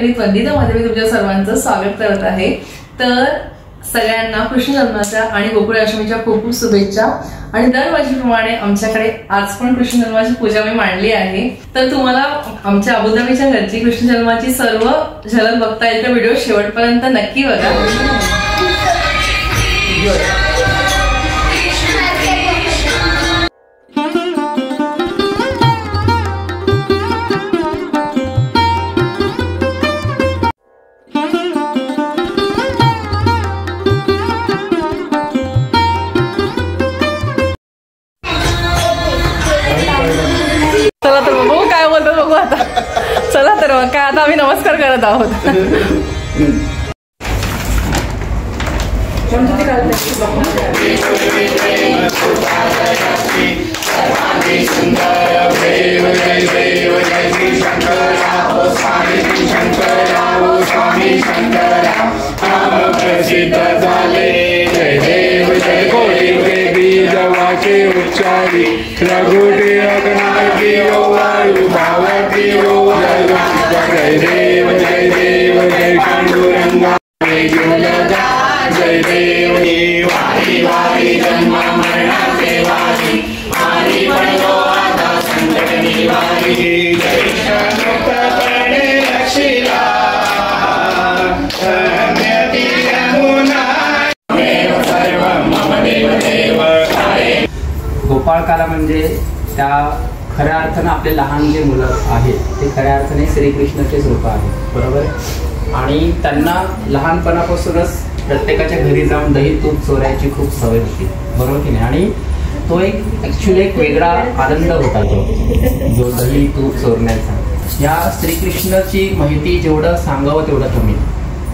With वंदितामध्ये मी तुमच्या सर्वांचं स्वागत करत आहे। तर सगळ्यांना कृष्ण जन्माच्या आणि गोकुळ अष्टमीच्या खूप खूप शुभेच्छा। आणि दरवर्षीप्रमाणे आमच्याकडे आज पण कृष्ण जन्माची पूजा मी मांडली आहे। तर तुम्हाला आमच्या अबुधाबीच्या घरची कृष्ण जन्माची सर्व झलक बघता येईल तर व्हिडिओ शेवटपर्यंत नक्की बघा। चला तर बघू काय बोलतो बघू आता। चला तर मग काय आता आम्ही नमस्कार करत आहोत। उच्चारी रघुटे अग्नाकी वायु भावती जय देव जय पांडुरंगा जय देव वारी वारी जन्म मरणाचे वारी वारी पडलो आता संकट निवारी जय शंकरपणे रक्षिला धन्यती यमुना देव सर्व मम देव देव। गोपाळकाला म्हणजे त्या खऱ्या अर्थानं आपले लहान जे मुलं आहेत ते खऱ्या अर्थाने श्रीकृष्णाचेच रूप आहेत, बरोबर। आणि त्यांना लहानपणापासूनच प्रत्येकाच्या घरी जाऊन दही तूप चोरायची खूप सवय होती, बरोबर की नाही। आणि तो एक ॲक्च्युली एक वेगळा आनंद होता तो जो दही तूप चोरण्याचा। या श्रीकृष्णाची माहिती जेवढं सांगावं तेवढं कमी,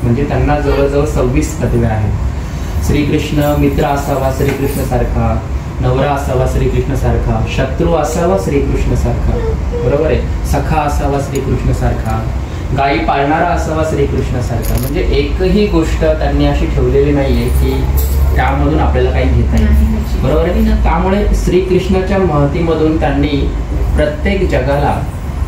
म्हणजे त्यांना जवळजवळ 26 पदव्या आहेत। श्रीकृष्ण मित्र असावा श्रीकृष्णासारखा, नवरा असावा श्रीकृष्णासारखा, शत्रू असावा श्रीकृष्णासारखा, बरोबर आहे। सखा असावा श्रीकृष्णासारखा, गायी पाळणारा असावा श्रीकृष्णासारखा। म्हणजे एकही गोष्ट त्यांनी अशी ठेवलेली नाहीये की त्यामधून आपल्याला काही घेता येईल, बरोबर आहे। त्यामुळे श्रीकृष्णाच्या महतीमधून त्यांनी प्रत्येक जगाला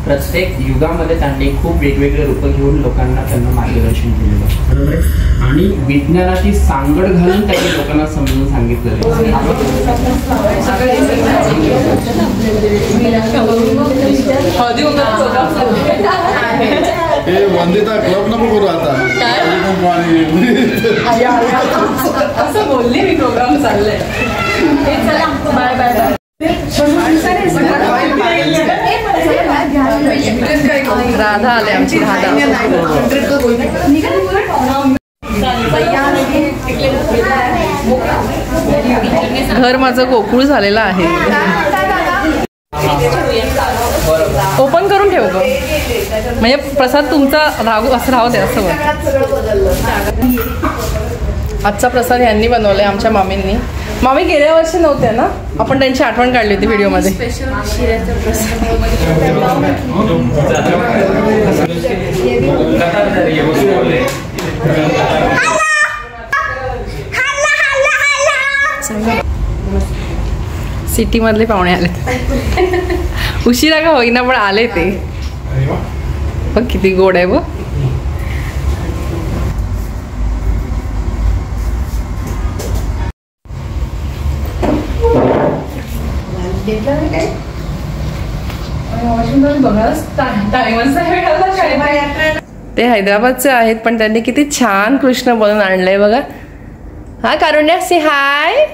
प्रत्येक युगामध्ये त्यांनी खूप वेगवेगळे रूप घेऊन लोकांना त्यांना मार्गदर्शन केलेलं, बरोबर आहे। आणि विज्ञानाची सांगड घालून त्यांनी लोकांना समजून सांगितलेलं। वंदिता क्लब नको करू आता असं बोलली मी, प्रोग्राम चाललंय। Bye bye bye. राधा आले आमची राधा। घर माझं गोकुळ झालेलं आहे। ओपन करून ठेव ग, म्हणजे प्रसाद तुमचा राहू असं राहू दे असं। आजचा प्रसाद यांनी बनवलाय आमच्या मामींनी। मामी गेल्या वर्षी नव्हत्या ना, आपण त्यांची आठवण काढली होती व्हिडिओ मध्ये। सिटी मधले पाहुणे आले, उशिरा का होईना पण आले ते। बघ किती गोड आहे बघ। ते हैदराबादचे आहेत पण त्यांनी किती छान कृष्ण बनवून आणलंय बघा। हा कारुण्या से हाय।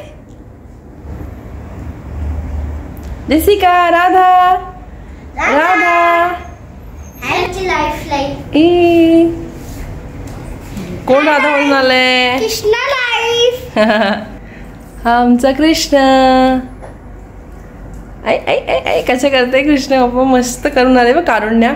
जसिका राधा राधा कोण राधा म्हणून आलंय? कृष्णा लाईफ। हा आमचा कृष्ण। आई आई आई आई कसं करते कृष्ण बाप्पा, मस्त करून आले बघ कारुण्या।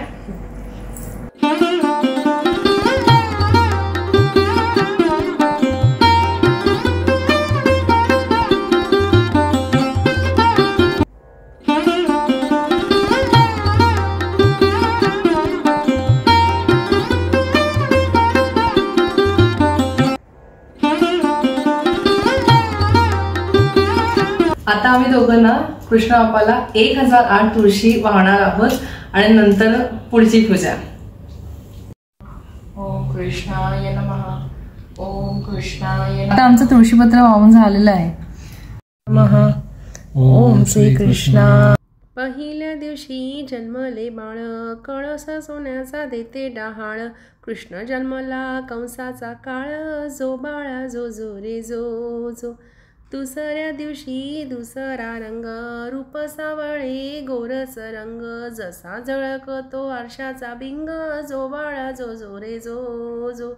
आता आम्ही दोघांना कृष्ण बाप्पाला 1008 तुळशी वाहणार आहोत आणि नंतर पुढची पूजा। कृष्णाय नमः. ओम कृष्णाय. आता आमचं तुळशीपत्र वाहून झालेलं आहे. नमः. ओम श्री कृष्णा. पहिल्या दिवशी जन्मले बाळ, कळस सोन्याचा देते डहाळ. कृष्ण जन्मला कंसाचा काळ, जो बाळा जो जो रे जो जो. दुसऱ्या दिवशी दुसरा रंग, रूप सावळे गोरस रंग. जसा झळकतो आरशाचा बिंग, जो बाळा जो जो रे जो जो.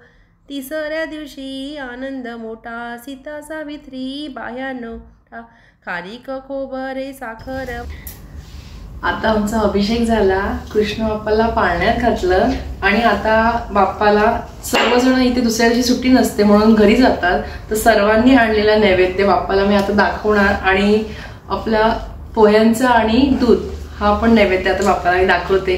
तिसऱ्या दिवशी आनंद मोठा, सीता सावित्री बाह्या नोटा. खारीक खोबरे साखर. आता आमचा अभिषेक झाला, कृष्ण बाप्पाला पाळण्यात घातलं आणि आता बाप्पाला सर्वजण इथे दुसऱ्या दिवशी सुट्टी नसते म्हणून घरी जातात. तर सर्वांनी आणलेला नैवेद्य बाप्पाला मी आता दाखवणार आणि आपला पोह्यांचा आणि दूध हा पण नैवेद्य आता बाप्पाला मी दाखवते.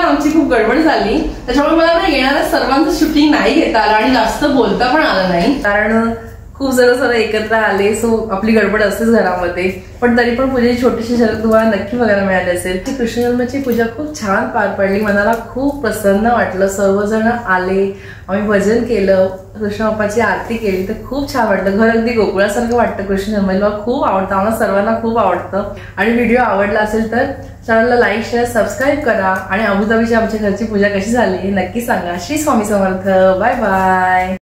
आमची खूप गडबड झाली त्याच्यामुळे मला ना येणाऱ्या सर्वांचं शूटिंग नाही घेता आलं आणि जास्त बोलता पण आलं नाही, कारण खूप जरा एकत्र आले. सो आपली गडबड असतेच घरामध्ये, पण तरी पण पूजेची छोटीशी झलक तुम्हाला नक्की बघायला मिळाली असेल. ती कृष्ण जन्माची पूजा खूप छान पार पडली, मनाला खूप प्रसन्न वाटलं. सर्वजण आले, आम्ही भजन केलं, कृष्ण बाप्पाची आरती केली, तर खूप छान वाटलं. घर अगदी गोकुळासारखं वाटतं. कृष्ण जन्माला खूप आवडतं, आम्हाला सर्वांना खूप आवडतं. आणि व्हिडिओ आवडला असेल तर चॅनलला लाईक शेअर सबस्क्राईब करा आणि अबुधाबीची आमच्या घरची पूजा कशी झाली हे नक्की सांगा. श्री स्वामी समर्थ. Bye bye.